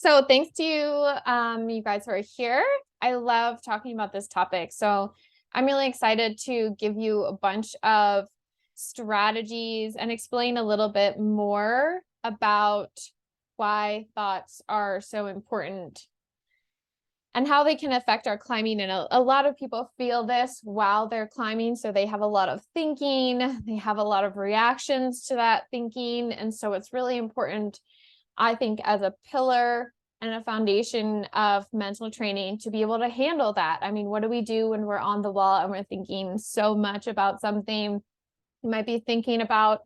So thanks to you, you guys who are here. I love talking about this topic. So I'm really excited to give you a bunch of strategies and explain a little bit more about why thoughts are so important and how they can affect our climbing. And a lot of people feel this while they're climbing. So they have a lot of thinking, they have a lot of reactions to that thinking. And so it's really important, I think, as a pillar and a foundation of mental training to be able to handle that. I mean, what do we do when we're on the wall and we're thinking so much about something? You might be thinking about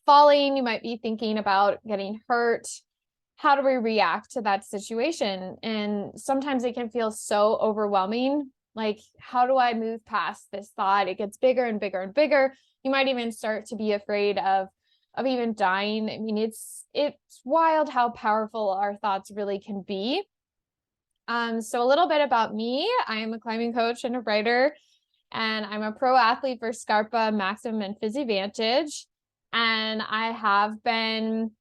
falling, you might be thinking about getting hurt. How do we react to that situation? And sometimes it can feel so overwhelming. Like, how do I move past this thought? It gets bigger and bigger and bigger. You might even start to be afraid of even dying. I mean, it's wild how powerful our thoughts really can be. So a little bit about me. I am a climbing coach and a writer, and I'm a pro athlete for Scarpa, Maximum, and Physivantage. And I have been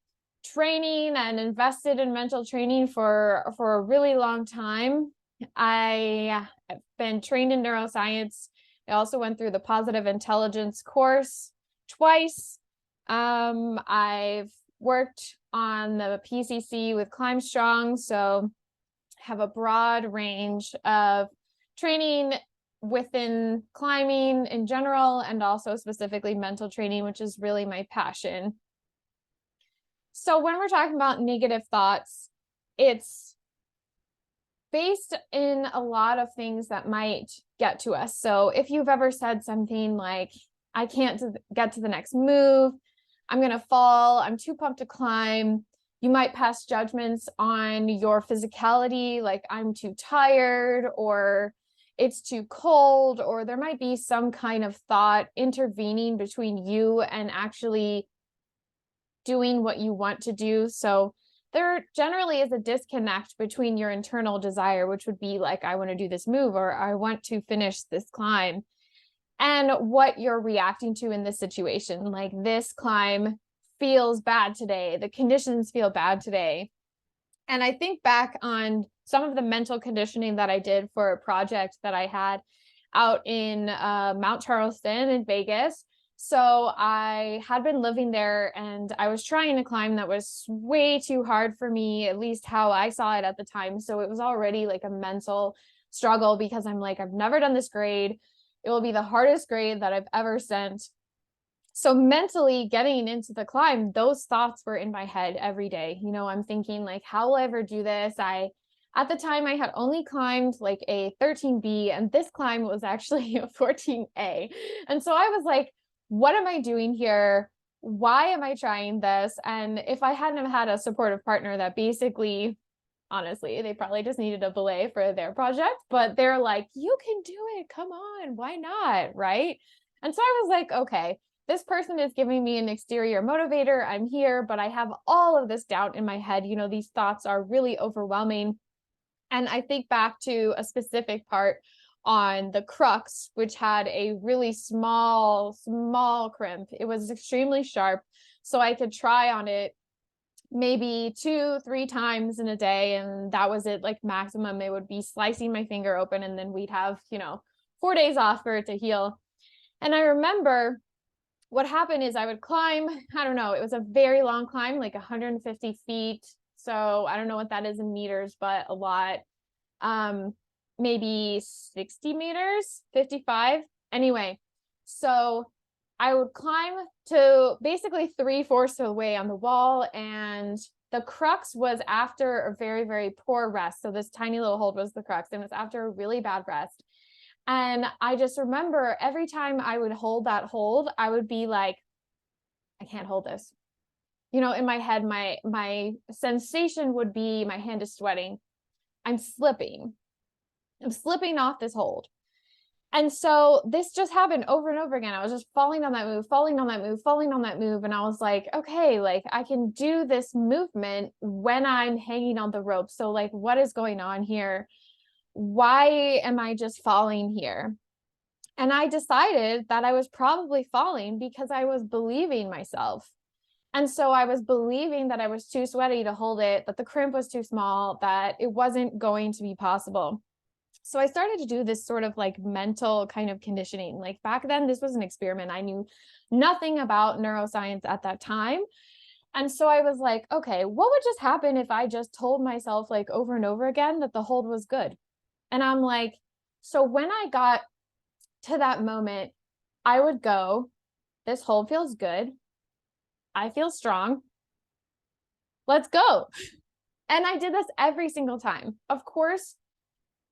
training and invested in mental training for a really long time. I have been trained in neuroscience. I also went through the positive intelligence course twice. I've worked on the PCC with Climb Strong, so have a broad range of training within climbing in general and also specifically mental training, which is really my passion. So when we're talking about negative thoughts, it's based in a lot of things that might get to us. So if you've ever said something like, I can't get to the next move, I'm going to fall, I'm too pumped to climb, you might pass judgments on your physicality, like I'm too tired, or it's too cold, or there might be some kind of thought intervening between you and actually doing what you want to do. So there generally is a disconnect between your internal desire, which would be like, I want to do this move, or I want to finish this climb, and what you're reacting to in this situation. Like, this climb feels bad today. The conditions feel bad today. And I think back on some of the mental conditioning that I did for a project that I had out in Mount Charleston in Vegas. So I had been living there and I was trying to climb that was way too hard for me, at least how I saw it at the time. So it was already like a mental struggle because I'm like, I've never done this grade. It will be the hardest grade that I've ever sent. So mentally getting into the climb, those thoughts were in my head every day. You know, I'm thinking like, how will I ever do this? At the time I had only climbed like a 13B, and this climb was actually a 14A. And so I was like, what am I doing here? Why am I trying this? And if I hadn't have had a supportive partner that basically, honestly, they probably just needed a belay for their project, but they're like, you can do it. Come on. Why not? Right. And so I was like, okay, this person is giving me an exterior motivator. I'm here, but I have all of this doubt in my head. You know, these thoughts are really overwhelming. And I think back to a specific part on the crux, which had a really small crimp. It was extremely sharp. So I could try on it maybe 2-3 times in a day, and that was it, like maximum. It would be slicing my finger open, and then we'd have 4 days off for it to heal. And I remember what happened is I would climb, I don't know, it was a very long climb, like 150 feet. So I don't know what that is in meters, but a lot. Maybe 60 meters, 55. Anyway, so I would climb to basically 3/4 of the way on the wall, and the crux was after a very, very poor rest. So this tiny little hold was the crux, and it was after a really bad rest. And I just remember every time I would hold that hold, I would be like, I can't hold this. In my head, my sensation would be my hand is sweating. I'm slipping. I'm slipping off this hold. And so this just happened over and over again. I was just falling on that move, falling on that move, falling on that move. And I was like, okay, like I can do this movement when I'm hanging on the rope. So like, what is going on here? Why am I just falling here? And I decided that I was probably falling because I was believing myself. And so I was believing that I was too sweaty to hold it, that the crimp was too small, that it wasn't going to be possible. So I started to do this sort of like mental kind of conditioning. Like back then, this was an experiment. I knew nothing about neuroscience at that time. And so I was like, okay, what would just happen if I just told myself like over and over again that the hold was good? And I'm like, so when I got to that moment, I would go, this hold feels good. I feel strong. Let's go. And I did this every single time. Of course,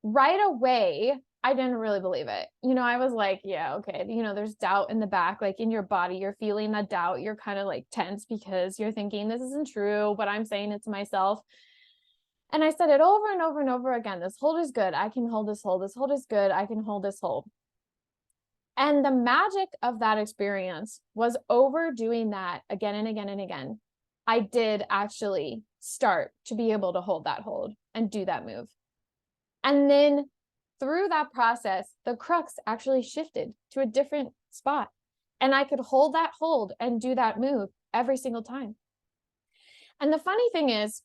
right away, I didn't really believe it. I was like, yeah, okay. There's doubt in the back, like in your body, you're feeling that doubt. You're kind of like tense because you're thinking, this isn't true, but I'm saying it to myself. And I said it over and over and over again. This hold is good. I can hold this hold. This hold is good. I can hold this hold. And the magic of that experience was overdoing that again and again and again. I did actually start to be able to hold that hold and do that move. And then through that process, the crux actually shifted to a different spot. And I could hold that hold and do that move every single time. And the funny thing is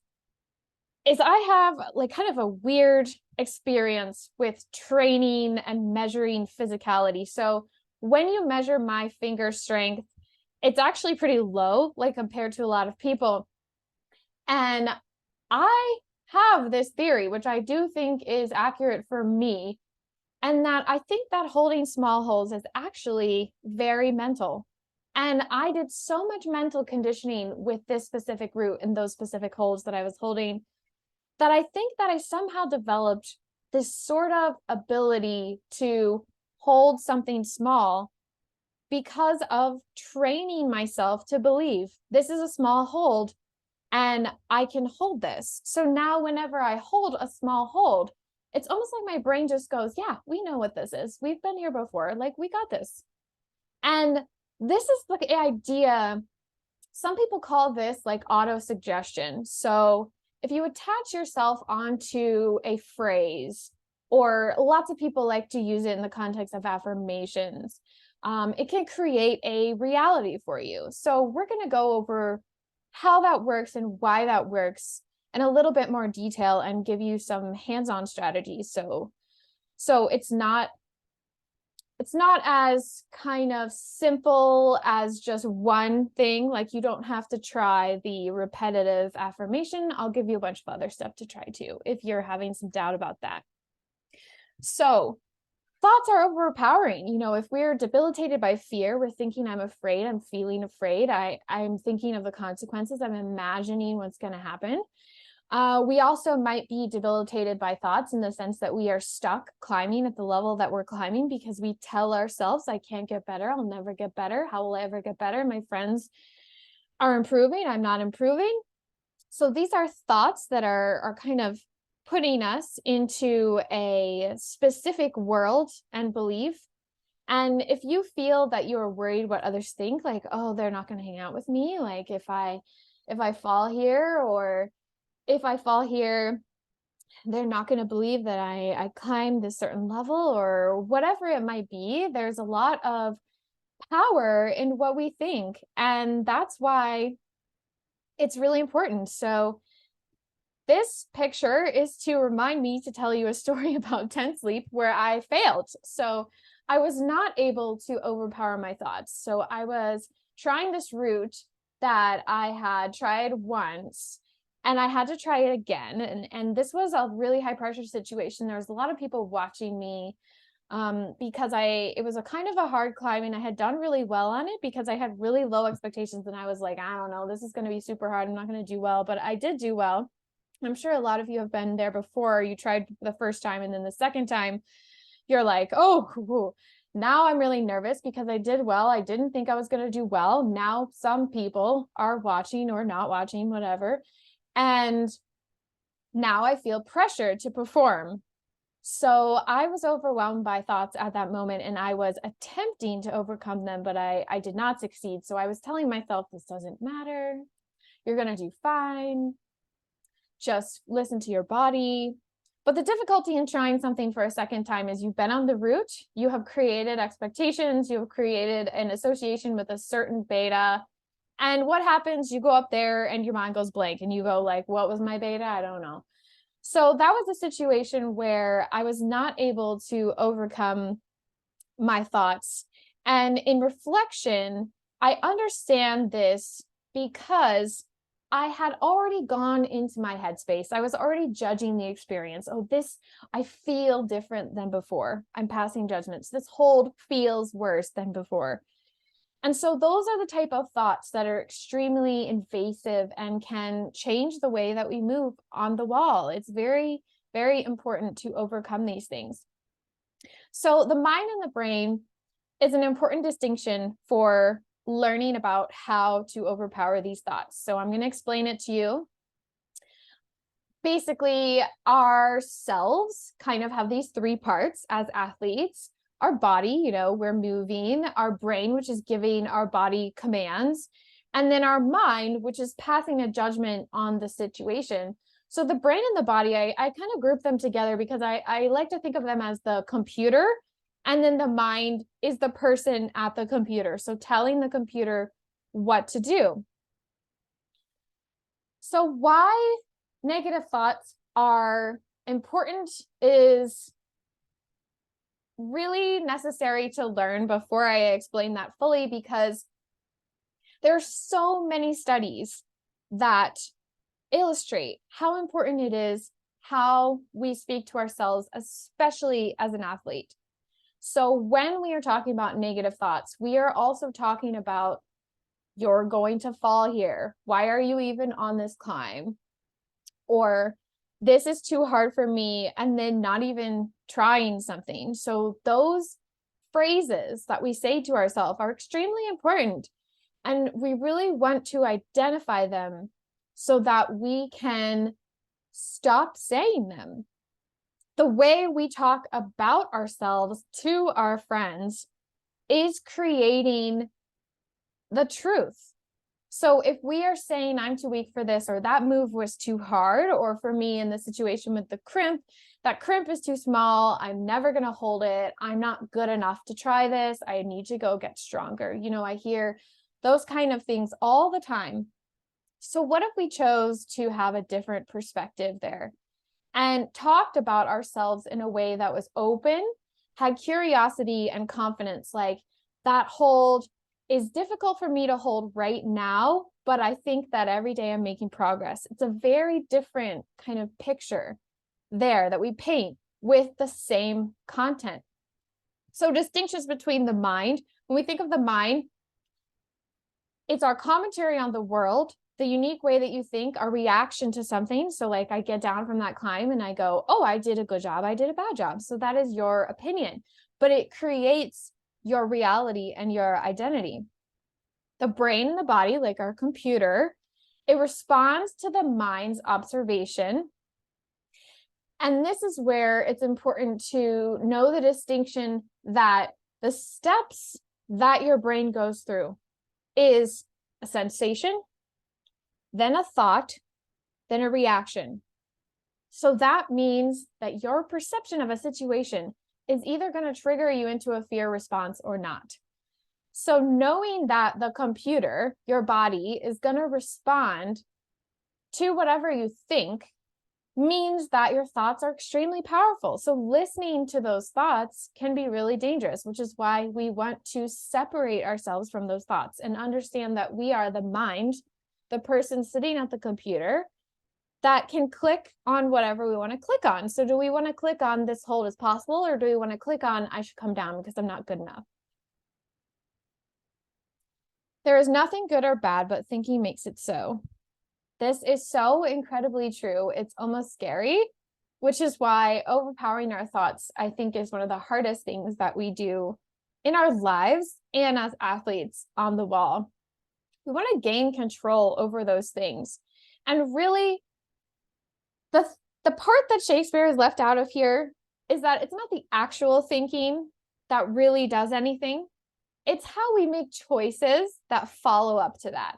I have like kind of a weird experience with training and measuring physicality. So when you measure my finger strength, it's actually pretty low, like compared to a lot of people. And I have this theory, which I do think is accurate for me, and that I think that holding small holds is actually very mental. And I did so much mental conditioning with this specific root and those specific holds that I was holding, that I think that I somehow developed this sort of ability to hold something small because of training myself to believe this is a small hold and I can hold this. So now whenever I hold a small hold, it's almost like my brain just goes, yeah, we know what this is. We've been here before. Like, we got this. And this is the idea. Some people call this like auto suggestion. So if you attach yourself onto a phrase, or lots of people like to use it in the context of affirmations, it can create a reality for you. So we're going to go over how that works and why that works in a little bit more detail and give you some hands-on strategies. So it's not as kind of simple as just one thing. Like, you don't have to try the repetitive affirmation. I'll give you a bunch of other stuff to try too, if you're having some doubt about that. So thoughts are overpowering. If we're debilitated by fear, we're thinking, I'm afraid, I'm feeling afraid. I'm thinking of the consequences. I'm imagining what's going to happen. We also might be debilitated by thoughts in the sense that we are stuck climbing at the level that we're climbing because we tell ourselves, I can't get better. I'll never get better. How will I ever get better? My friends are improving. I'm not improving. So these are thoughts that are kind of putting us into a specific world and belief. And if you feel that you're worried what others think, like, oh, they're not going to hang out with me. Like if I fall here, or if I fall here, they're not going to believe that I climbed this certain level, or whatever it might be. There's a lot of power in what we think. And that's why it's really important. So this picture is to remind me to tell you a story about tense leap where I failed. So I was not able to overpower my thoughts. So I was trying this route that I had tried once, and I had to try it again. And this was a really high pressure situation. There was a lot of people watching me because it was a kind of a hard climb, and I had done really well on it because I had really low expectations. And I was like, I don't know, this is going to be super hard. I'm not going to do well, but I did do well. I'm sure a lot of you have been there before. You tried the first time, and then the second time you're like, oh, now I'm really nervous because I did well. I didn't think I was going to do well. Now some people are watching or not watching, whatever. And now I feel pressure to perform. So I was overwhelmed by thoughts at that moment, and I was attempting to overcome them, but I did not succeed. So I was telling myself, this doesn't matter. You're going to do fine. Just listen to your body. But the difficulty in trying something for a second time is you've been on the route, you have created expectations, you have created an association with a certain beta, And what happens? You go up there and your mind goes blank and you go like, what was my beta? I don't know. So that was a situation where I was not able to overcome my thoughts. And in reflection, I understand this because I had already gone into my headspace. I was already judging the experience. Oh, this, I feel different than before. I'm passing judgments. This hold feels worse than before. And so those are the type of thoughts that are extremely invasive and can change the way that we move on the wall. It's very, very important to overcome these things. So the mind and the brain is an important distinction for learning about how to overpower these thoughts. So I'm going to explain it to you. Basically, our cells kind of have these three parts as athletes. Our body, we're moving, our brain, which is giving our body commands, and then our mind, which is passing a judgment on the situation. So the brain and the body, I kind of group them together because I like to think of them as the computer, and then the mind is the person at the computer. So telling the computer what to do. So why negative thoughts are important is really necessary to learn before I explain that fully, because there's so many studies that illustrate how important it is how we speak to ourselves, especially as an athlete. So when we are talking about negative thoughts, we are also talking about, you're going to fall here. Why are you even on this climb? Or this is too hard for me, and then not even trying something. So those phrases that we say to ourselves are extremely important. And we really want to identify them so that we can stop saying them. The way we talk about ourselves to our friends is creating the truth. So if we are saying I'm too weak for this, or that move was too hard, or for me in the situation with the crimp, that crimp is too small, I'm never going to hold it, I'm not good enough to try this, I need to go get stronger. I hear those kind of things all the time. So what if we chose to have a different perspective there and talked about ourselves in a way that was open, had curiosity and confidence, like that hold is difficult for me to hold right now, but I think that every day I'm making progress. It's a very different kind of picture there that we paint with the same content. So distinctions between the mind, when we think of the mind, it's our commentary on the world, the unique way that you think, our reaction to something. So like I get down from that climb and I go, oh, I did a good job, I did a bad job. So that is your opinion, but it creates your reality and your identity. The brain and the body, like our computer, it responds to the mind's observation. And this is where it's important to know the distinction that the steps that your brain goes through is a sensation, then a thought, then a reaction. So that means that your perception of a situation is either going to trigger you into a fear response or not. So knowing that the computer, your body, is going to respond to whatever you think means that your thoughts are extremely powerful. So listening to those thoughts can be really dangerous, which is why we want to separate ourselves from those thoughts and understand that we are the mind, the person sitting at the computer that can click on whatever we want to click on. So do we want to click on this hold is possible, or do we want to click on I should come down because I'm not good enough? There is nothing good or bad, but thinking makes it so. This is so incredibly true. It's almost scary, which is why overpowering our thoughts, I think, is one of the hardest things that we do in our lives and as athletes on the wall. We want to gain control over those things. And really, the part that Shakespeare has left out of here is that it's not the actual thinking that really does anything. It's how we make choices that follow up to that.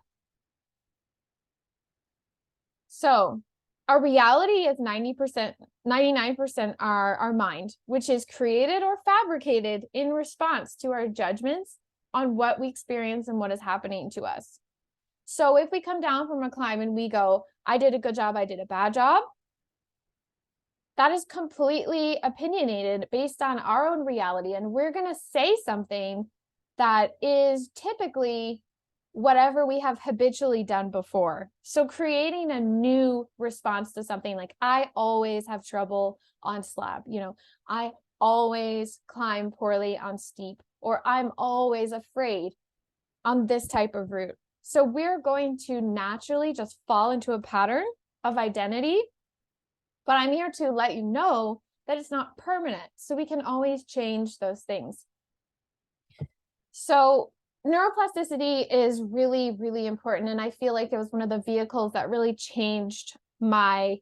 So our reality is 90%, 99% our mind, which is created or fabricated in response to our judgments on what we experience and what is happening to us. So if we come down from a climb and we go, I did a good job, I did a bad job, that is completely opinionated based on our own reality. And we're going to say something that is typically whatever we have habitually done before. So creating a new response to something like, I always have trouble on slab, I always climb poorly on steep, or I'm always afraid on this type of route. So we're going to naturally just fall into a pattern of identity. But I'm here to let you know that it's not permanent. So we can always change those things. So neuroplasticity is really, really important. And I feel like it was one of the vehicles that really changed my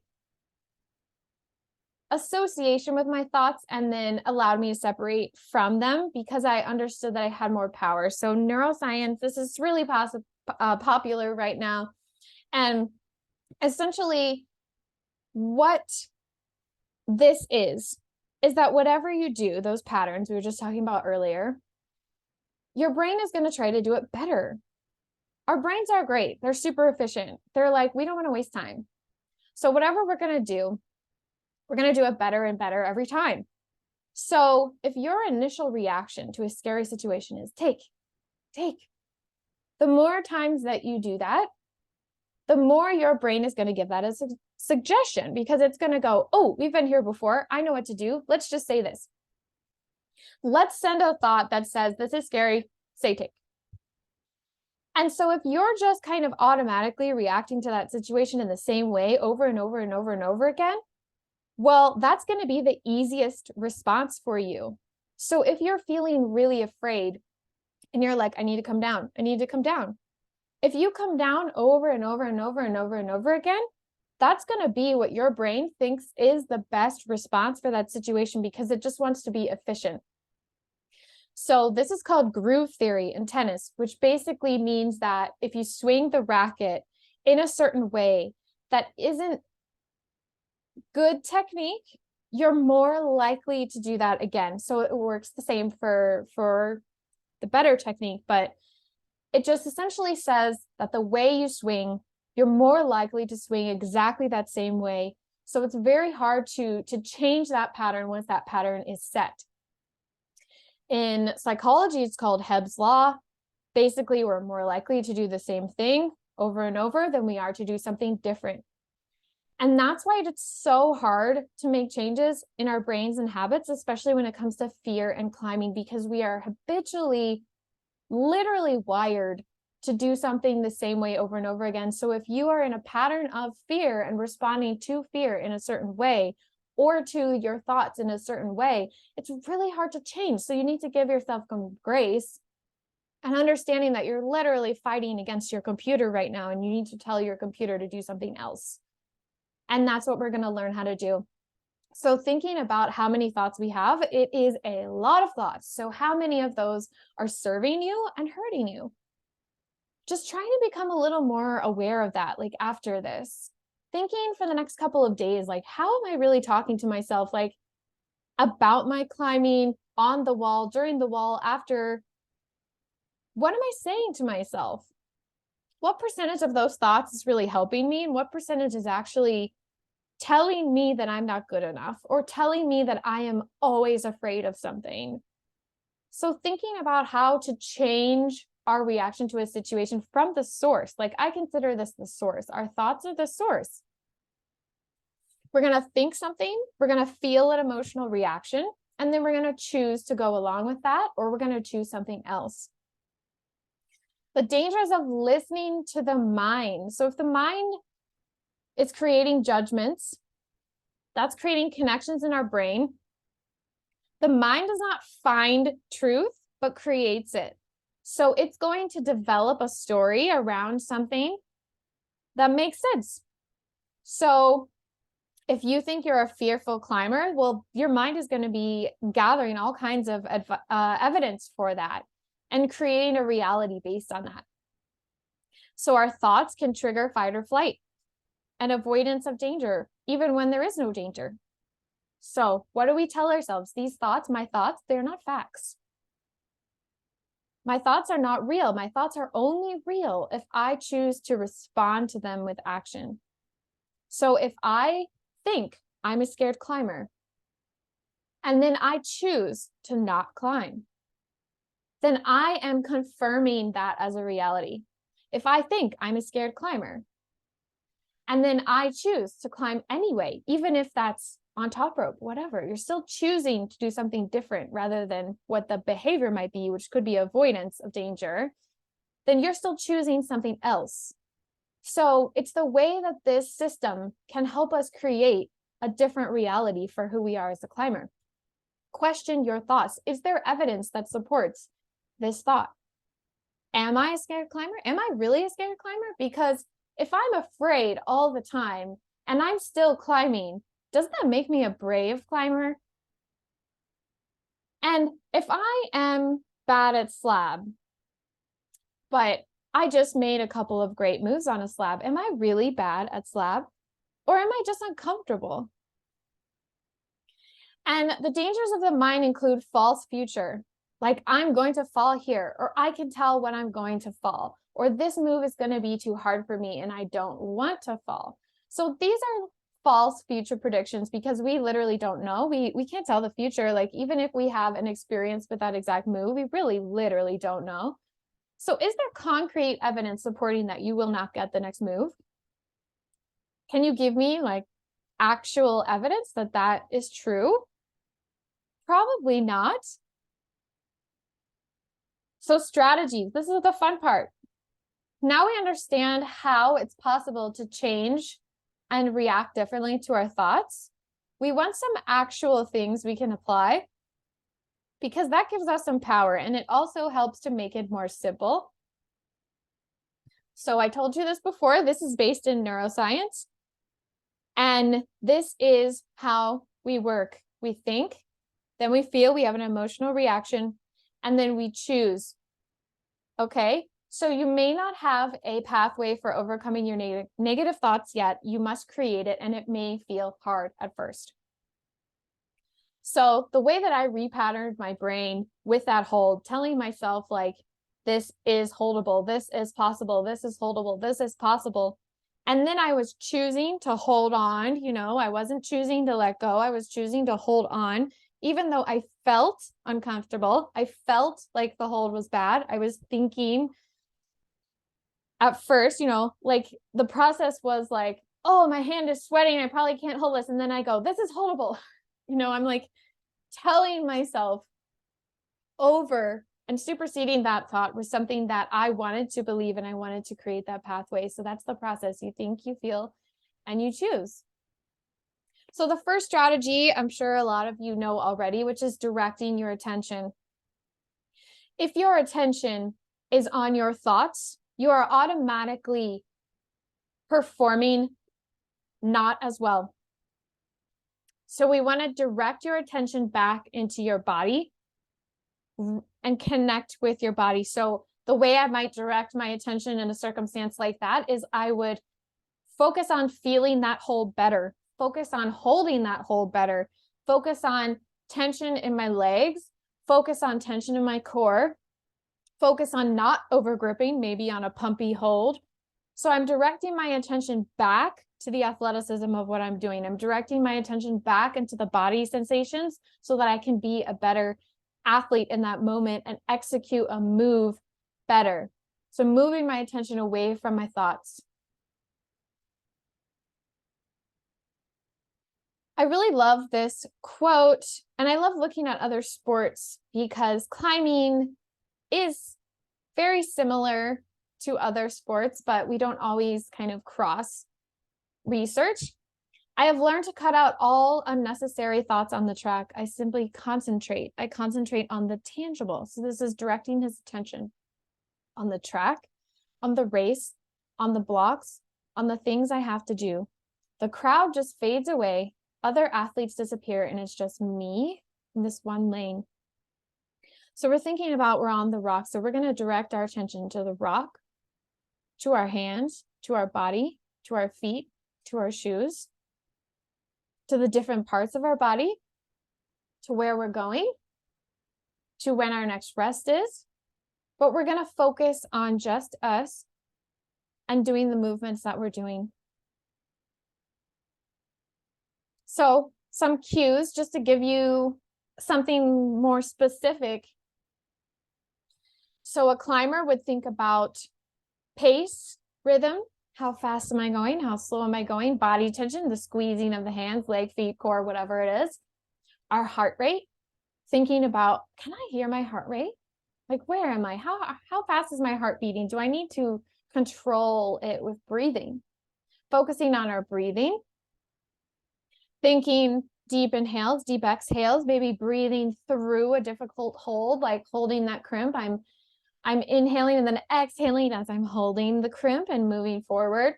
association with my thoughts and then allowed me to separate from them because I understood that I had more power. So neuroscience, this is really popular right now. And essentially what this is that whatever you do, those patterns we were just talking about earlier, your brain is going to try to do it better. Our brains are great. They're super efficient. They're like, we don't want to waste time. So whatever we're going to do, we're going to do it better and better every time. So if your initial reaction to a scary situation is take, the more times that you do that, the more your brain is going to give that as a suggestion because it's going to go, oh, we've been here before. I know what to do. Let's just say this. Let's send a thought that says, this is scary, say take. And so if you're just kind of automatically reacting to that situation in the same way over and over and over and over again, well, that's going to be the easiest response for you. So if you're feeling really afraid and you're like, I need to come down, I need to come down. If you come down over and over and over and over and over again, that's going to be what your brain thinks is the best response for that situation because it just wants to be efficient. So this is called groove theory in tennis, which basically means that if you swing the racket in a certain way that isn't good technique, you're more likely to do that again. So it works the same for the better technique, but it just essentially says that the way you swing, you're more likely to swing exactly that same way. So it's very hard to change that pattern once that pattern is set. In psychology, it's called Hebb's Law. Basically, we're more likely to do the same thing over and over than we are to do something different. And that's why it's so hard to make changes in our brains and habits, especially when it comes to fear and climbing, because we are habitually literally wired to do something the same way over and over again. So if you are in a pattern of fear and responding to fear in a certain way or to your thoughts in a certain way, it's really hard to change. So you need to give yourself some grace and understanding that you're literally fighting against your computer right now and you need to tell your computer to do something else. And that's what we're going to learn how to do. So thinking about how many thoughts we have, it is a lot of thoughts. So how many of those are serving you and hurting you? Just trying to become a little more aware of that, like after this. Thinking for the next couple of days, like, how am I really talking to myself, like, about my climbing, on the wall, during the wall, after? What am I saying to myself? What percentage of those thoughts is really helping me? And what percentage is actually telling me that I'm not good enough or telling me that I am always afraid of something? So thinking about how to change our reaction to a situation from the source, like I consider this the source. Our thoughts are the source. We're going to think something, we're going to feel an emotional reaction, and then we're going to choose to go along with that, or we're going to choose something else. The dangers of listening to the mind. So if the mind is creating judgments, that's creating connections in our brain. The mind does not find truth, but creates it. So it's going to develop a story around something that makes sense. So if you think you're a fearful climber, well, your mind is going to be gathering all kinds of evidence for that and creating a reality based on that. So our thoughts can trigger fight or flight and avoidance of danger, even when there is no danger. So what do we tell ourselves? These thoughts, my thoughts, they're not facts. My thoughts are not real. My thoughts are only real if I choose to respond to them with action. So if I think I'm a scared climber, and then I choose to not climb, then I am confirming that as a reality. If I think I'm a scared climber, and then I choose to climb anyway, even if that's on top rope, whatever, you're still choosing to do something different rather than what the behavior might be, which could be avoidance of danger, then you're still choosing something else. So it's the way that this system can help us create a different reality for who we are as a climber. Question your thoughts. Is there evidence that supports this thought? Am I a scared climber? Am I really a scared climber? Because if I'm afraid all the time and I'm still climbing, doesn't that make me a brave climber? And if I am bad at slab, but I just made a couple of great moves on a slab, am I really bad at slab? Or am I just uncomfortable? And the dangers of the mind include false future. Like, I'm going to fall here, or I can tell when I'm going to fall, or this move is going to be too hard for me and I don't want to fall. So these are false future predictions because we literally don't know. We can't tell the future. Like, even if we have an experience with that exact move, we really literally don't know. So is there concrete evidence supporting that you will not get the next move? Can you give me like actual evidence that that is true? Probably not. So strategies, this is the fun part. Now we understand how it's possible to change and react differently to our thoughts. We want some actual things we can apply because that gives us some power and it also helps to make it more simple. So I told you this before, this is based in neuroscience. And this is how we work. We think, then we feel, we have an emotional reaction, and then we choose. Okay, so you may not have a pathway for overcoming your negative thoughts yet. You must create it, and it may feel hard at first. So the way that I repatterned my brain with that hold, telling myself like, this is holdable, this is possible, this is holdable, this is possible. And then I was choosing to hold on, I wasn't choosing to let go. I was choosing to hold on, even though I felt uncomfortable. I felt like the hold was bad. I was thinking at first, like the process was like, oh, my hand is sweating. I probably can't hold this. And then I go, this is holdable. I'm like telling myself over and superseding that thought was something that I wanted to believe and I wanted to create that pathway. So that's the process. You think, you feel, and you choose. So the first strategy, I'm sure a lot of you know already, which is directing your attention. If your attention is on your thoughts, you are automatically performing not as well. So we want to direct your attention back into your body and connect with your body. So the way I might direct my attention in a circumstance like that is I would focus on feeling that hold better, focus on holding that hold better, focus on tension in my legs, focus on tension in my core, focus on not over gripping, maybe on a pumpy hold. So I'm directing my attention back to the athleticism of what I'm doing. I'm directing my attention back into the body sensations so that I can be a better athlete in that moment and execute a move better. So moving my attention away from my thoughts. I really love this quote, and I love looking at other sports because climbing is very similar to other sports, but we don't always kind of cross research. I have learned to cut out all unnecessary thoughts on the track. I simply concentrate. I concentrate on the tangible. So this is directing his attention on the track, on the race, on the blocks, on the things I have to do. The crowd just fades away. Other athletes disappear, and it's just me in this one lane. So we're thinking about we're on the rock. So we're going to direct our attention to the rock, to our hands, to our body, to our feet, to our shoes, to the different parts of our body, to where we're going, to when our next rest is, but we're going to focus on just us and doing the movements that we're doing. So some cues, just to give you something more specific. So a climber would think about pace, rhythm, how fast am I going? How slow am I going? Body tension, the squeezing of the hands, leg, feet, core, whatever it is. Our heart rate, thinking about, can I hear my heart rate? Like, where am I? How fast is my heart beating? Do I need to control it with breathing? Focusing on our breathing, thinking deep inhales, deep exhales, maybe breathing through a difficult hold, like holding that crimp. I'm inhaling and then exhaling as I'm holding the crimp and moving forward.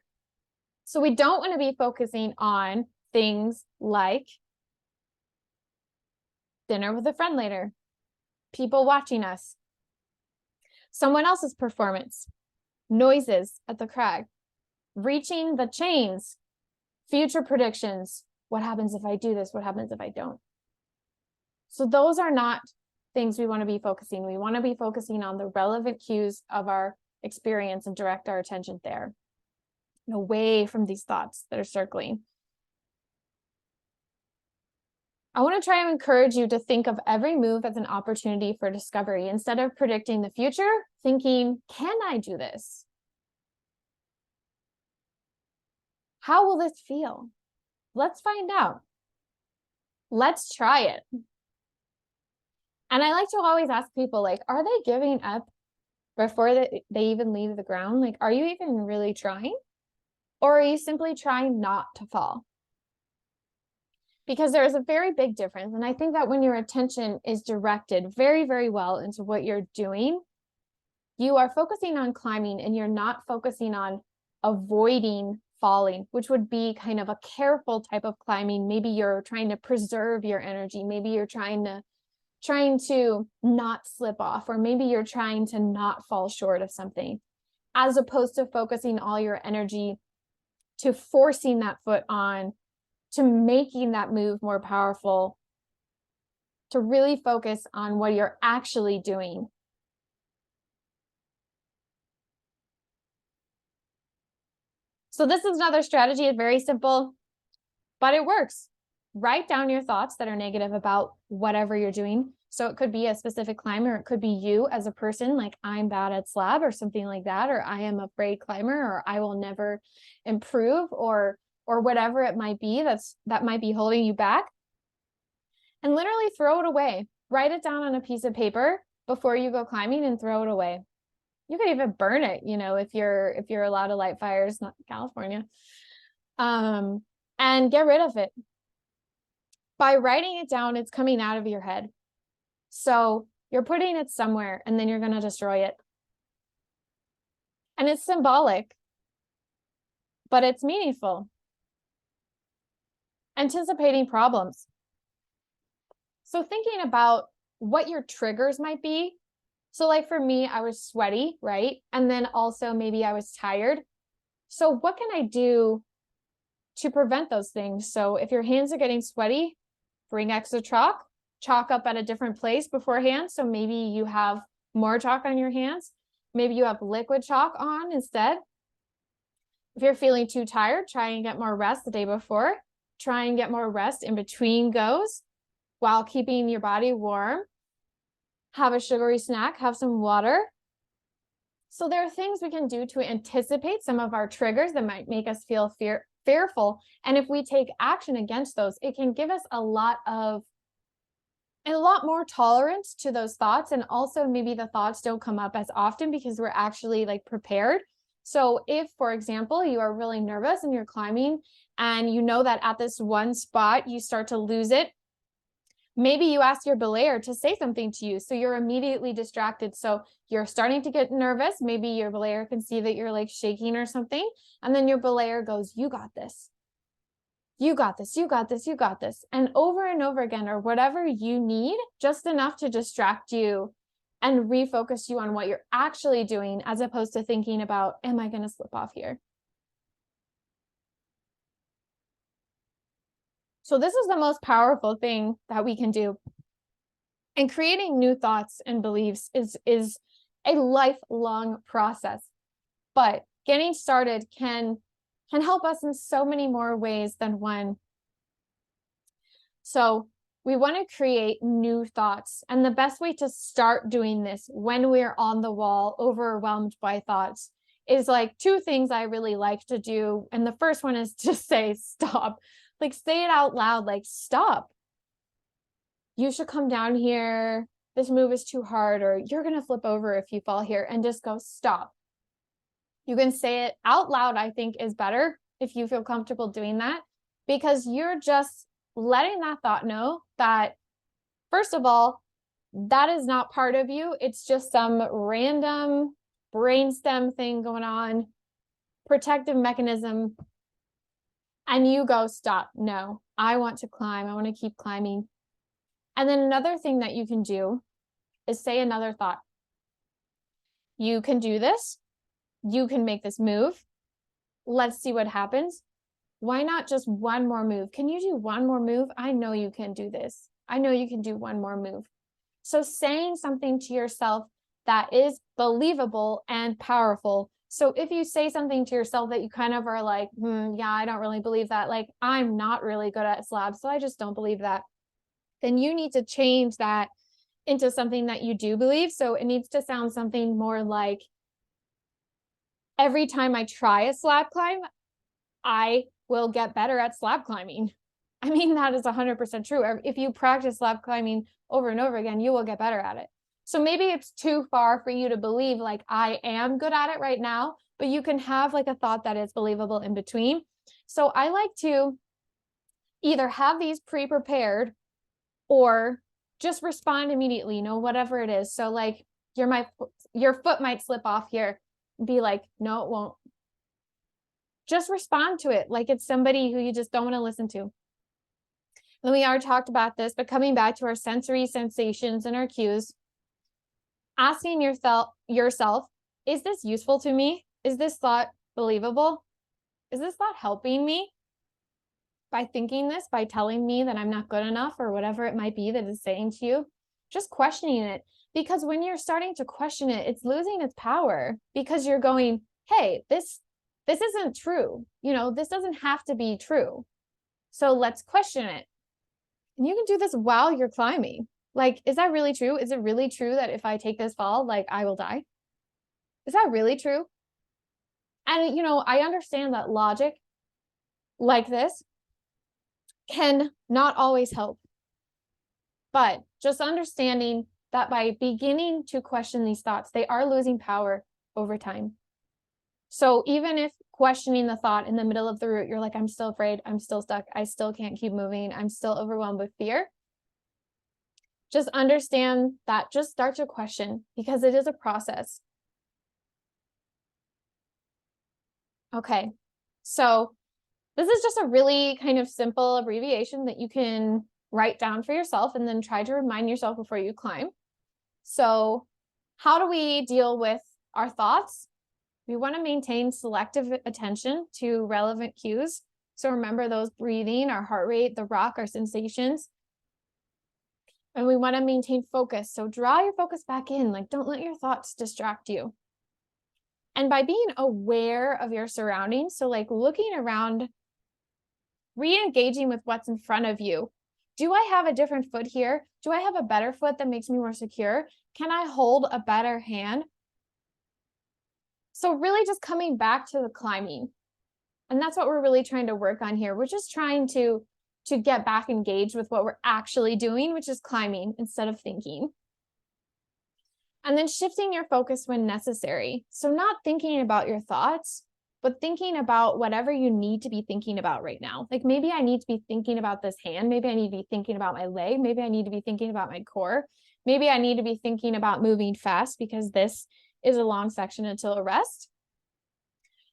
So we don't want to be focusing on things like dinner with a friend later, people watching us, someone else's performance, noises at the crag, reaching the chains, future predictions. What happens if I do this? What happens if I don't? So those are not things we want to be focusing. We want to be focusing on the relevant cues of our experience and direct our attention there, and away from these thoughts that are circling. I want to try and encourage you to think of every move as an opportunity for discovery. Instead of predicting the future, thinking, can I do this? How will this feel? Let's find out. Let's try it. And I like to always ask people, like, are they giving up before they even leave the ground? Like, are you even really trying? Or are you simply trying not to fall? Because there is a very big difference. And I think that when your attention is directed very, very well into what you're doing, you are focusing on climbing and you're not focusing on avoiding falling, which would be kind of a careful type of climbing. Maybe you're trying to preserve your energy. Maybe you're trying to not slip off, or maybe you're trying to not fall short of something, as opposed to focusing all your energy to forcing that foot on, to making that move more powerful, to really focus on what you're actually doing. So this is another strategy. It's very simple, but it works. Write down your thoughts that are negative about whatever you're doing. So it could be a specific climber, it could be you as a person, like I'm bad at slab or something like that, or I am afraid climber, or I will never improve, or whatever it might be that might be holding you back. And literally throw it away. Write it down on a piece of paper before you go climbing and throw it away. You could even burn it, if you're allowed to light fires, not California. And get rid of it. By writing it down, it's coming out of your head. So you're putting it somewhere and then you're going to destroy it. And it's symbolic, but it's meaningful. Anticipating problems. So thinking about what your triggers might be. So like for me, I was sweaty, right? And then also maybe I was tired. So what can I do to prevent those things? So if your hands are getting sweaty, bring extra chalk up at a different place beforehand. So maybe you have more chalk on your hands. Maybe you have liquid chalk on instead. If you're feeling too tired, try and get more rest the day before. Try and get more rest in between goes while keeping your body warm. Have a sugary snack, have some water. So there are things we can do to anticipate some of our triggers that might make us feel fearful. And if we take action against those, it can give us a lot more tolerance to those thoughts. And also maybe the thoughts don't come up as often because we're actually like prepared. So if, for example, you are really nervous and you're climbing and you know that at this one spot you start to lose it, maybe you ask your belayer to say something to you. So you're immediately distracted. So you're starting to get nervous. Maybe your belayer can see that you're like shaking or something. And then your belayer goes, you got this. You got this, you got this, you got this. And over again, or whatever you need, just enough to distract you and refocus you on what you're actually doing, as opposed to thinking about, am I going to slip off here? So this is the most powerful thing that we can do. And creating new thoughts and beliefs is a lifelong process, but getting started can help us in so many more ways than one. So we want to create new thoughts. And the best way to start doing this when we're on the wall, overwhelmed by thoughts, is like two things I really like to do. And the first one is to say, stop. Like, say it out loud, like, stop. You should come down here. This move is too hard, or you're going to flip over if you fall here, and just go, stop. You can say it out loud, I think is better if you feel comfortable doing that, because you're just letting that thought know that, first of all, that is not part of you. It's just some random brainstem thing going on, protective mechanism. And you go, stop. No, I want to climb. I want to keep climbing. And then another thing that you can do is say another thought. You can do this. You can make this move. Let's see what happens. Why not just one more move? Can you do one more move? I know you can do this. I know you can do one more move. So saying something to yourself that is believable and powerful. So if you say something to yourself that you kind of are like, yeah, I don't really believe that. Like, I'm not really good at slabs, so I just don't believe that. Then you need to change that into something that you do believe. So it needs to sound something more like, every time I try a slab climb, I will get better at slab climbing. I mean, that is 100% true. If you practice slab climbing over and over again, you will get better at it. So maybe it's too far for you to believe like, I am good at it right now, but you can have like a thought that is believable in between. So I like to either have these pre-prepared or just respond immediately, whatever it is. So like your foot might slip off here. Be like, no, it won't. Just respond to it like it's somebody who you just don't want to listen to. And we already talked about this, but coming back to our sensory sensations and our cues, asking yourself, is this useful to me? Is this thought believable? Is this thought helping me by thinking this, by telling me that I'm not good enough or whatever it might be that it's saying to you? Just questioning it. Because when you're starting to question it, it's losing its power because you're going, hey, this isn't true. This doesn't have to be true. So let's question it. And you can do this while you're climbing. Like, is that really true? Is it really true that if I take this fall, like I will die? Is that really true? And, I understand that logic like this can not always help. But just understanding that by beginning to question these thoughts, they are losing power over time. So even if questioning the thought in the middle of the route, you're like, I'm still afraid, I'm still stuck, I still can't keep moving, I'm still overwhelmed with fear. Just understand that, just start to question because it is a process. Okay, so this is just a really kind of simple abbreviation that you can write down for yourself and then try to remind yourself before you climb. So how do we deal with our thoughts? We want to maintain selective attention to relevant cues. So remember those breathing, our heart rate, the rock, our sensations. And we want to maintain focus. So draw your focus back in, like don't let your thoughts distract you. And by being aware of your surroundings, so like looking around, re-engaging with what's in front of you. Do I have a different foot here? Do I have a better foot that makes me more secure? Can I hold a better hand? So really just coming back to the climbing. And that's what we're really trying to work on here. We're just trying to get back engaged with what we're actually doing, which is climbing instead of thinking. And then shifting your focus when necessary. So not thinking about your thoughts, but thinking about whatever you need to be thinking about right now. Like maybe I need to be thinking about this hand. Maybe I need to be thinking about my leg. Maybe I need to be thinking about my core. Maybe I need to be thinking about moving fast because this is a long section until a rest.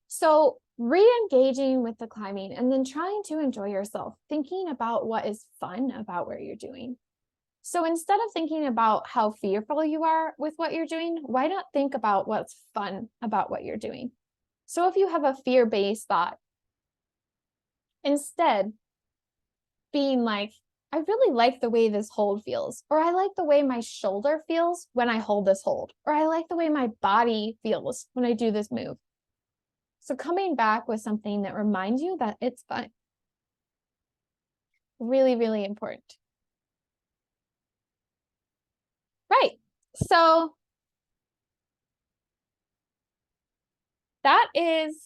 So re-engaging with the climbing and then trying to enjoy yourself, thinking about what is fun about what you're doing. So instead of thinking about how fearful you are with what you're doing, why not think about what's fun about what you're doing? So if you have a fear-based thought, instead being like, I really like the way this hold feels, or I like the way my shoulder feels when I hold this hold, or I like the way my body feels when I do this move. So coming back with something that reminds you that it's fun. Really, really important. Right. So that is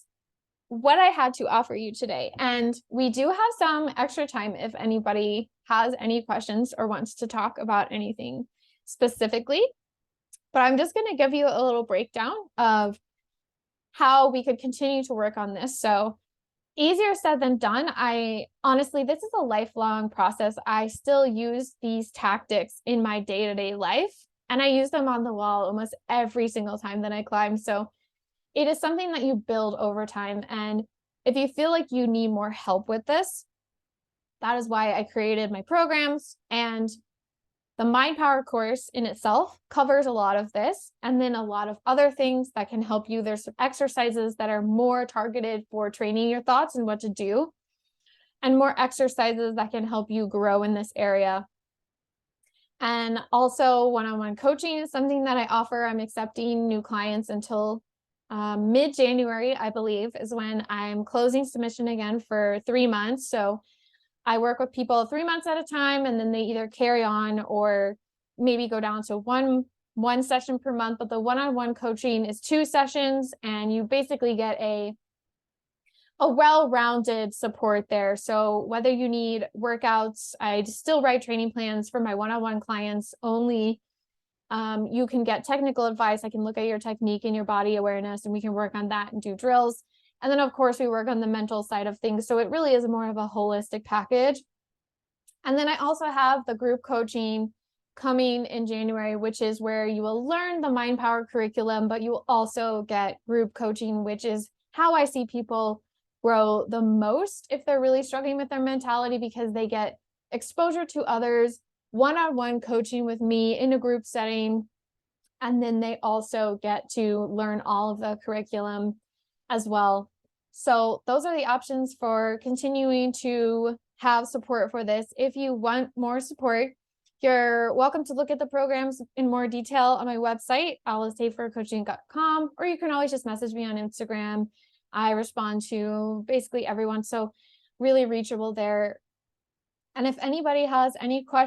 what I had to offer you today. And we do have some extra time if anybody has any questions or wants to talk about anything specifically. But I'm just going to give you a little breakdown of how we could continue to work on this. So easier said than done. I honestly, this is a lifelong process. I still use these tactics in my day-to-day life, and I use them on the wall almost every single time that I climb. So it is something that you build over time. And if you feel like you need more help with this, that is why I created my programs. And the Mind Power course in itself covers a lot of this, and then a lot of other things that can help you. There's some exercises that are more targeted for training your thoughts and what to do, and more exercises that can help you grow in this area. And also one-on-one coaching is something that I offer. I'm accepting new clients until mid-January, I believe, is when I'm closing submission again for 3 months. So I work with people 3 months at a time, and then they either carry on or maybe go down to one session per month. But the one-on-one coaching is 2 sessions, and you basically get a well-rounded support there. So whether you need workouts, I still write training plans for my one-on-one clients only. You can get technical advice. I can look at your technique and your body awareness, and we can work on that and do drills. And then, of course, we work on the mental side of things. So it really is more of a holistic package. And then I also have the group coaching coming in January, which is where you will learn the Mind Power curriculum, but you will also get group coaching, which is how I see people grow the most if they're really struggling with their mentality, because they get exposure to others, one-on-one coaching with me in a group setting. And then they also get to learn all of the curriculum as well. So those are the options for continuing to have support for this. If you want more support, you're welcome to look at the programs in more detail on my website, alicehafercoaching.com, or you can always just message me on Instagram. I respond to basically everyone, so really reachable there. And if anybody has any questions,